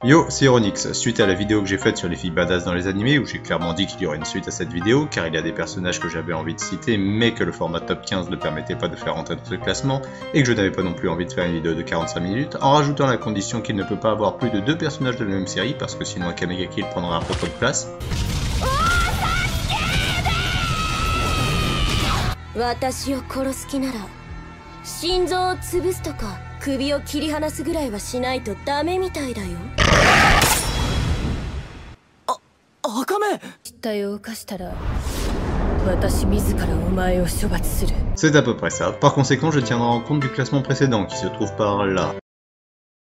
Yo, c'est Ironix. Suite à la vidéo que j'ai faite sur les filles badass dans les animés, où j'ai clairement dit qu'il y aurait une suite à cette vidéo, car il y a des personnages que j'avais envie de citer, mais que le format top 15 ne permettait pas de faire rentrer dans ce classement, et que je n'avais pas non plus envie de faire une vidéo de 45 minutes, en rajoutant la condition qu'il ne peut pas avoir plus de 2 personnages de la même série, parce que sinon Akame ga Kill prendra un peu trop de place. 私を殺す気なら心臓を潰すとか首を切り離すぐらいはしないとダメみたいだよ。赤目失態を犯したら私自らお前を処罰する。 C'est à peu près ça. Par conséquent, je tiendrai en compte du classement précédent qui se trouve par là.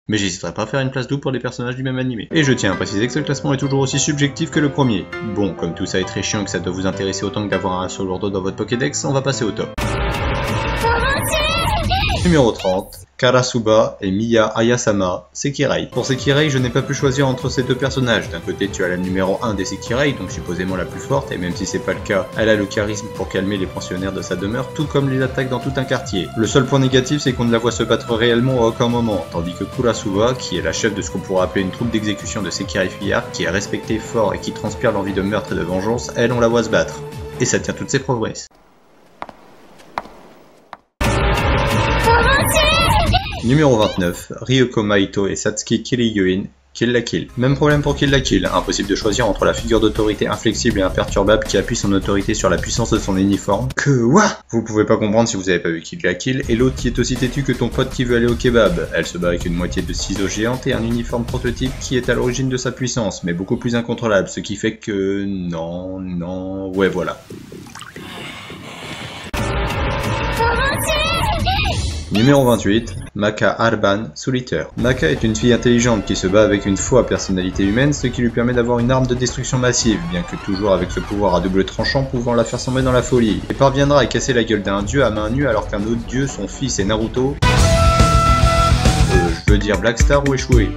Mais j'hésiterai pas à faire une place double pour des personnages du même animé. Et je tiens à préciser que ce classement est toujours aussi subjectif que le premier. Bon, comme tout ça est très chiant et que ça doit vous intéresser autant que d'avoir un seul lourdeau dans votre Pokédex, on va passer au top. Numéro 30, Karasuba et Miya Ayasama, Sekirei. Pour Sekirei, je n'ai pas pu choisir entre ces deux personnages. D'un côté, tu as la numéro 1 des Sekirei, donc supposément la plus forte, et même si c'est pas le cas, elle a le charisme pour calmer les pensionnaires de sa demeure, tout comme les attaques dans tout un quartier. Le seul point négatif, c'est qu'on ne la voit se battre réellement à aucun moment, tandis que Kurasuba, qui est la chef de ce qu'on pourrait appeler une troupe d'exécution de Sekirei fuyards, qui est respectée, fort et qui transpire l'envie de meurtre et de vengeance, elle, on la voit se battre. Et ça tient toutes ses promesses. Numéro 29, Ryoko Maito et Satsuki Kiriyuin, Kill la Kill. Même problème pour Kill la Kill, impossible de choisir entre la figure d'autorité inflexible et imperturbable qui appuie son autorité sur la puissance de son uniforme. Que what? Vous pouvez pas comprendre si vous avez pas vu Kill la Kill, et l'autre qui est aussi têtu que ton pote qui veut aller au kebab. Elle se bat avec une moitié de ciseaux géante et un uniforme prototype qui est à l'origine de sa puissance, mais beaucoup plus incontrôlable, ce qui fait que... non, ouais voilà. Numéro 28, Maka Arban, Solitaire. Maka est une fille intelligente qui se bat avec une foi personnalité humaine, ce qui lui permet d'avoir une arme de destruction massive, bien que toujours avec ce pouvoir à double tranchant pouvant la faire sombrer dans la folie, et parviendra à casser la gueule d'un dieu à main nue alors qu'un autre dieu, son fils et Naruto... je veux dire Black Star ou échoué.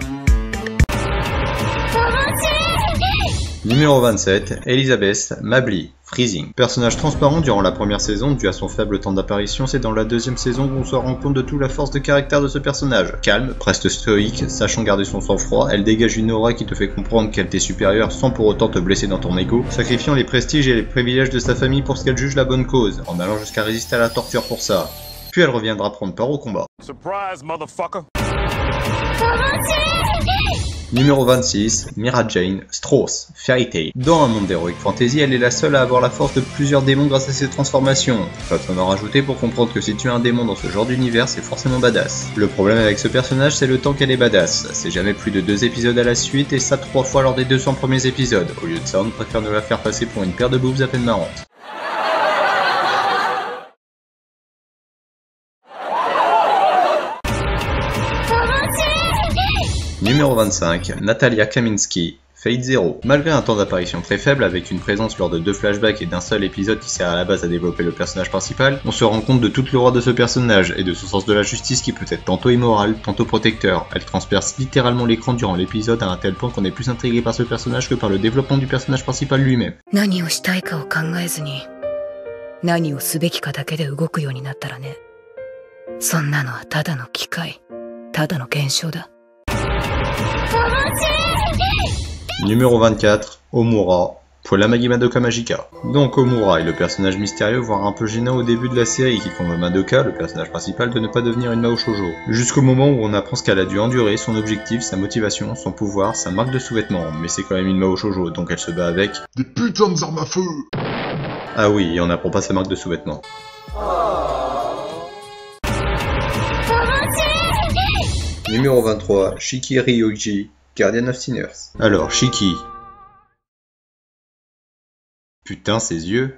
Numéro 27, Elisabeth Mably, Freezing. Personnage transparent durant la première saison, dû à son faible temps d'apparition, c'est dans la deuxième saison où on se rend compte de toute la force de caractère de ce personnage. Calme, presque stoïque, sachant garder son sang-froid, elle dégage une aura qui te fait comprendre qu'elle t'est supérieure sans pour autant te blesser dans ton ego, sacrifiant les prestiges et les privilèges de sa famille pour ce qu'elle juge la bonne cause, en allant jusqu'à résister à la torture pour ça. Puis elle reviendra prendre part au combat. Surprise, motherfucker. Numéro 26, Mira Jane Strauss, Fairy Tail. Dans un monde d'Heroic Fantasy, elle est la seule à avoir la force de plusieurs démons grâce à ses transformations. Pas besoin d'en rajouter pour comprendre que si tu es un démon dans ce genre d'univers, c'est forcément badass. Le problème avec ce personnage, c'est le temps qu'elle est badass. C'est jamais plus de 2 épisodes à la suite, et ça 3 fois lors des 200 premiers épisodes. Au lieu de ça, on préfère nous la faire passer pour une paire de boobs à peine marrantes. Numéro 25, Natalia Kaminski, Fate Zero. Malgré un temps d'apparition très faible, avec une présence lors de 2 flashbacks et d'un seul épisode qui sert à la base à développer le personnage principal, on se rend compte de toute l'horreur de ce personnage, et de son sens de la justice qui peut être tantôt immoral, tantôt protecteur. Elle transperce littéralement l'écran durant l'épisode à un tel point qu'on est plus intrigué par ce personnage que par le développement du personnage principal lui-même. Numéro 24, Omura, Pola Magi Madoka Magica. Donc Omura est le personnage mystérieux, voire un peu gênant au début de la série, qui convainc Madoka, le personnage principal, de ne pas devenir une Mao Shoujo. Jusqu'au moment où on apprend ce qu'elle a dû endurer, son objectif, sa motivation, son pouvoir, sa marque de sous-vêtements. Mais c'est quand même une Mao Shoujo, donc elle se bat avec... des putains d'armes à feu. Ah oui, et on n'apprend pas sa marque de sous-vêtements. Numéro 23, Shiki Ryoji, Guardian of Sinners. Alors, Shiki. Putain, ses yeux.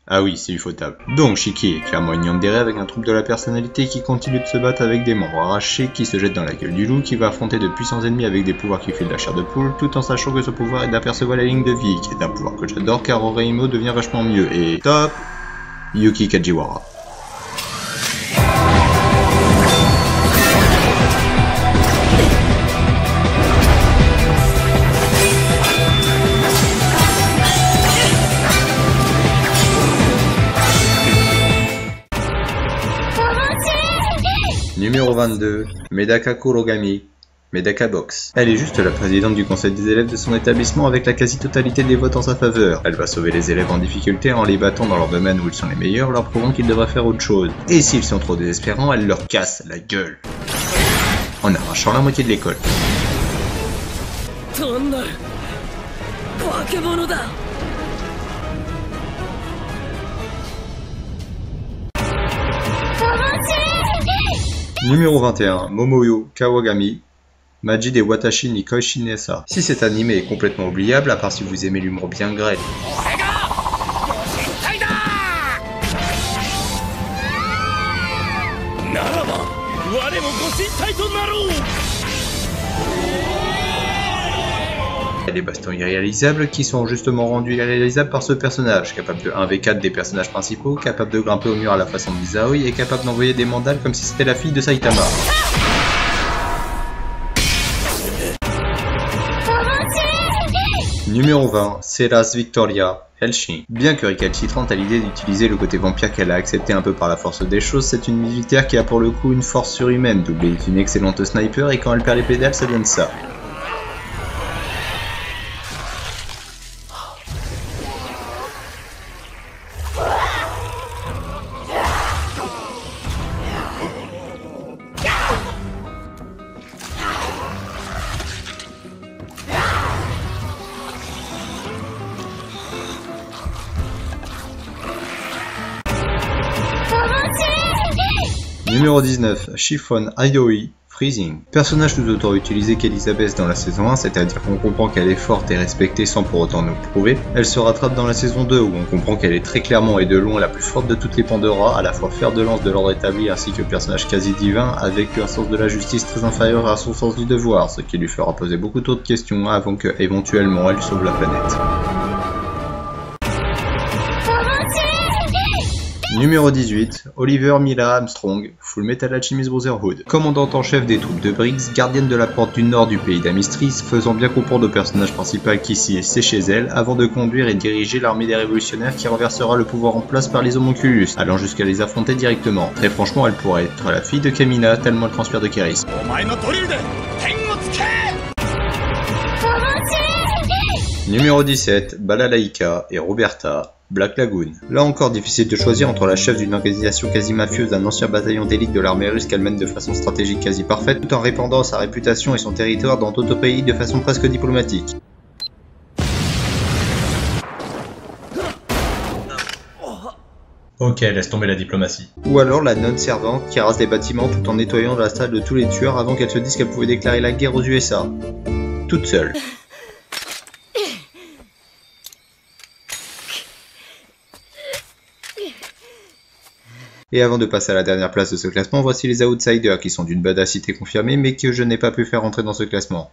Ah oui, c'est ufotable. Donc, Shiki est clairement une yandere avec un trouble de la personnalité qui continue de se battre avec des membres arrachés, qui se jette dans la gueule du loup, qui va affronter de puissants ennemis avec des pouvoirs qui filent la chair de poule, tout en sachant que ce pouvoir est d'apercevoir la ligne de vie, qui est un pouvoir que j'adore car Oreimo devient vachement mieux. Et top, Yuki Kajiwara. Numéro 22, Medaka Kurogami, Medaka Box. Elle est juste la présidente du conseil des élèves de son établissement avec la quasi-totalité des votes en sa faveur. Elle va sauver les élèves en difficulté en les battant dans leur domaine où ils sont les meilleurs, leur prouvant qu'ils devraient faire autre chose. Et s'ils sont trop désespérants, elle leur casse la gueule. En arrachant la moitié de l'école. Numéro 21, Momoyo Kawagami, Maji de Watashi ni Koishinesa. Si cet anime est complètement oubliable, à part si vous aimez l'humour bien grêle. Il y a des bastons irréalisables qui sont justement rendus irréalisables par ce personnage, capable de 1v4 des personnages principaux, capable de grimper au mur à la façon de Misaoi et capable d'envoyer des mandales comme si c'était la fille de Saitama. Numéro 20, Ceras Victoria, Helshin. Bien que récalcitrante à l'idée d'utiliser le côté vampire qu'elle a accepté un peu par la force des choses, c'est une militaire qui a pour le coup une force surhumaine, doublée est une excellente sniper et quand elle perd les pédales ça donne ça. Numéro 19, Chiffon Ayoi, Freezing. Personnage tout autant utilisé qu'Elisabeth dans la saison 1, c'est-à-dire qu'on comprend qu'elle est forte et respectée sans pour autant nous le prouver. Elle se rattrape dans la saison 2 où on comprend qu'elle est très clairement et de loin la plus forte de toutes les Pandora, à la fois fer de lance de l'ordre établi ainsi que personnage quasi divin, avec un sens de la justice très inférieur à son sens du devoir, ce qui lui fera poser beaucoup trop de questions avant que, éventuellement, elle sauve la planète. Numéro 18, Oliver Mila Armstrong, Full Metal Alchemist Brotherhood. Commandante en chef des troupes de Briggs, gardienne de la porte du nord du pays d'Amistris, faisant bien comprendre au personnage principal qu'ici c'est chez elle, avant de conduire et diriger l'armée des révolutionnaires qui renversera le pouvoir en place par les homonculus, allant jusqu'à les affronter directement. Très franchement, elle pourrait être la fille de Kamina, tellement elle transpire de charisme. Numéro 17, Balalaika et Roberta, Black Lagoon. Là encore difficile de choisir entre la chef d'une organisation quasi mafieuse d'un ancien bataillon d'élite de l'armée russe qu'elle mène de façon stratégique quasi parfaite, tout en répandant sa réputation et son territoire dans d'autres pays de façon presque diplomatique. Ok, laisse tomber la diplomatie. Ou alors la nonne servante qui rase des bâtiments tout en nettoyant la salle de tous les tueurs avant qu'elle se dise qu'elle pouvait déclarer la guerre aux USA. Toute seule. Et avant de passer à la dernière place de ce classement, voici les outsiders qui sont d'une badassité confirmée mais que je n'ai pas pu faire rentrer dans ce classement.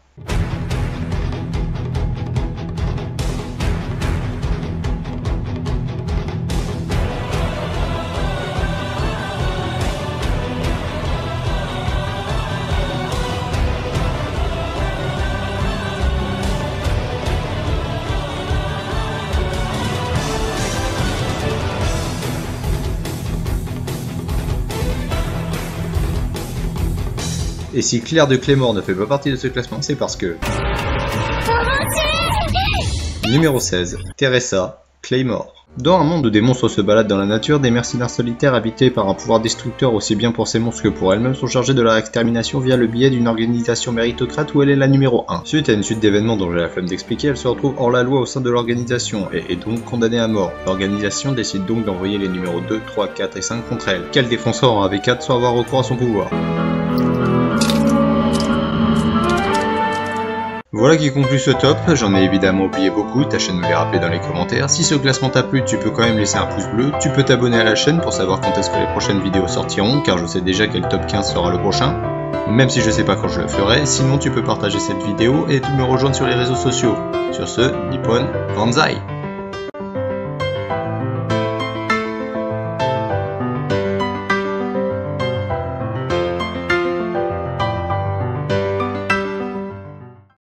Et si Claire de Claymore ne fait pas partie de ce classement, c'est parce que... Numéro 16, Teresa, Claymore. Dans un monde où des monstres se baladent dans la nature, des mercenaires solitaires habités par un pouvoir destructeur aussi bien pour ces monstres que pour elles-mêmes sont chargés de leur extermination via le biais d'une organisation méritocrate où elle est la numéro 1. Suite à une suite d'événements dont j'ai la flemme d'expliquer, elle se retrouve hors la loi au sein de l'organisation et est donc condamnée à mort. L'organisation décide donc d'envoyer les numéros 2, 3, 4 et 5 contre elle, qu'elle défoncera en AV4 sans avoir recours à son pouvoir. Voilà qui conclut ce top, j'en ai évidemment oublié beaucoup, tâchez de me les rappeler dans les commentaires. Si ce classement t'a plu, tu peux quand même laisser un pouce bleu, tu peux t'abonner à la chaîne pour savoir quand est-ce que les prochaines vidéos sortiront, car je sais déjà quel top 15 sera le prochain, même si je sais pas quand je le ferai, sinon tu peux partager cette vidéo et me rejoindre sur les réseaux sociaux. Sur ce, Nippon Banzai!